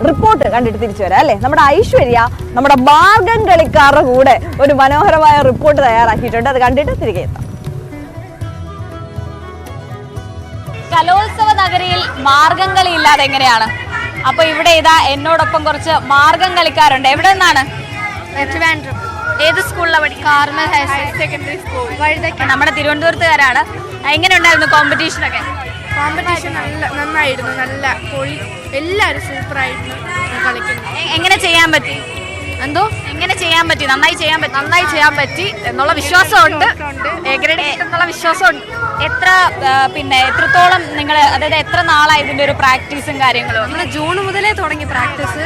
Report കണ്ടിട്ട് തിരിച്ചു വരാം അല്ലേ. നമ്മുടെ ഐശ്വര്യ നമ്മുടെ മാർഗം കളിക്കാരുടെ കൂടെ ഒരു മനോഹരമായ റിപ്പോർട്ട് തയ്യാറാക്കിയിട്ടുണ്ട്. അത് കണ്ടിട്ട് തിരികെ എത്താം. കലോത്സവ നഗരിയിൽ മാർഗം കളി ഇല്ലാതെ എങ്ങനെയാണ്? അപ്പൊ ഇവിടെ ഇതാ എന്നോടൊപ്പം കുറച്ച് മാർഗം കളിക്കാരുണ്ട്. എവിടെ നിന്നാണ്? ഏത് സ്കൂളിലാണ് പഠിക്കുന്നത്? Carmel higher secondary school Vazhuthacaud. നമ്മുടെ തിരുവനന്തപുരത്തുകാരാണ്. എങ്ങനെ ഉണ്ടായിരുന്നു കോമ്പറ്റീഷനൊക്കെ? കോമ്പറ്റീഷൻ നന്നായിരുന്നു, നല്ല പൊളി, എല്ലാവരും സൂപ്പറായിരുന്നു കളിക്കുന്നു. എങ്ങനെ ചെയ്യാൻ പറ്റി? എന്തോ എങ്ങനെ ചെയ്യാൻ പറ്റി? നന്നായി ചെയ്യാൻ പറ്റി എന്നുള്ള വിശ്വാസമുണ്ട്, എന്നുള്ള വിശ്വാസമുണ്ട്. എത്രത്തോളം നിങ്ങൾ, അതായത് എത്ര നാളായി ഇതിന്റെ ഒരു പ്രാക്ടീസും കാര്യങ്ങളും? നമ്മൾ ജൂൺ മുതലേ തുടങ്ങി പ്രാക്ടീസ്.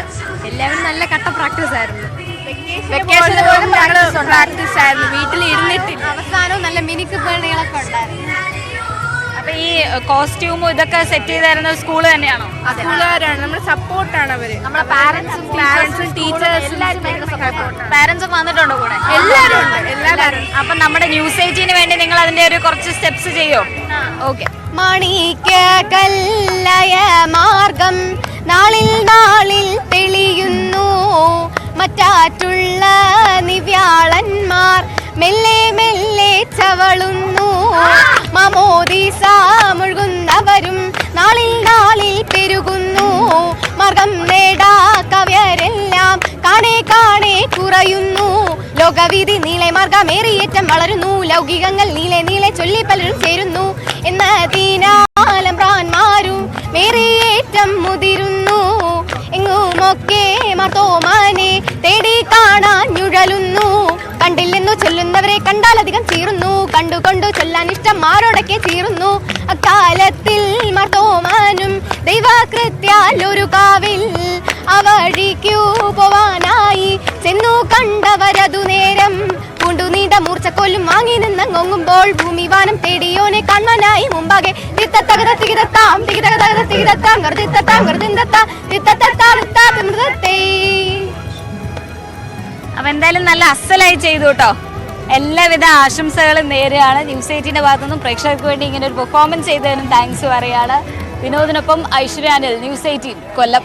എല്ലാവരും നല്ല കട്ട പ്രാക്ടീസ് ആയിരുന്നു. പ്രാക്ടീസ് ആയിരുന്നു, വീട്ടിൽ ഇരുന്നിട്ടില്ല. അവസാനവും നല്ല മിനുക്ക് പണികളൊക്കെ ഉണ്ടായിരുന്നു. അപ്പൊ ഈ കോസ്റ്റ്യൂമും ഇതൊക്കെ സെറ്റ് ചെയ്ത് തരുന്ന സ്കൂൾ തന്നെയാണോ? സ്കൂളുകാരാണ്, നമ്മുടെ സപ്പോർട്ടാണ് അവര്. നമ്മുടെ പാരന്റ്സും ടീച്ചേഴ്സും പാരന്റ്സും വന്നിട്ടുണ്ടോ കൂടെ? എല്ലാവരും ഉണ്ട്, എല്ലാവരും. അപ്പൊ നമ്മുടെ ന്യൂസ് 18 വേണ്ടി നിങ്ങൾ അതിന്റെ ഒരു കുറച്ച് സ്റ്റെപ്സ് ചെയ്യോ? ഓക്കെ. മാണിക്യകല്ലയ മാർഗം നാളിൽ നാളിൽ തെളിയുന്നു, മറ്റാറ്റുള്ള നിവ്യാളന്മാർ മെല്ലെ മെല്ലെ ചവളുന്നു, മാമോദീസ മുഴുകുന്നവരും നാളിൽ നാളിൽ പെരുകുന്നു, മാർഗം നേടാ കവ്യരെല്ലാം കാണേ കാണേ കുറയുന്നു, ലോകവീതി നീളെ മാർഗമേറിയേറ്റം വളരുന്നു, ലൗകികങ്ങൾ നീളെ നീളെ ചൊല്ലി പലരും ചേരുന്നു, എന്നതിനാലം പ്രാന്മാരും മേറിയേറ്റം മുതിരുന്നു, എങ്ങുമൊക്കെ മാർത്തോമാനെ തേടി കാണാൻ ഞുഴലുന്നു, കണ്ടില്ലെന്നു ചൊല്ലുന്നവരെ കണ്ടാൽ അധികം ചീറുന്നു, കണ്ടുകൊണ്ടു ചൊല്ലാൻ ഇഷ്ടം മാരോടൊക്കെ ചീറുന്നു, അക്കാലത്തിൽ മാർത്തോമാനും ദൈവകൃത്യാൽ ഒരു കാവിൽ അവഴിക്കു പോവാനായി ചെന്നു കണ്ടവരതു നേരം പൂണ്ടു നീണ്ട മൂർച്ചക്കൊല്ലും വാങ്ങി നിന്നങ്ങൊങ്ങുമ്പോൾ ഭൂമിവാനം തേടിയോനെ കാണാനായി മുമ്പാകെ അപ്പൊ എന്തായാലും നല്ല അസലായി ചെയ്തു കേട്ടോ. എല്ലാവിധ ആശംസകളും നേരെയാണ്. ന്യൂസ് 18 ഭാഗത്തുനിന്നും പ്രേക്ഷകർക്ക് വേണ്ടി ഇങ്ങനെ ഒരു പെർഫോമൻസ് ചെയ്തതിനും താങ്ക്സ് പറയാണ്. വിനോദിനൊപ്പം ഐശ്വര്യ അനിൽ, ന്യൂസ് 18 കൊല്ലം.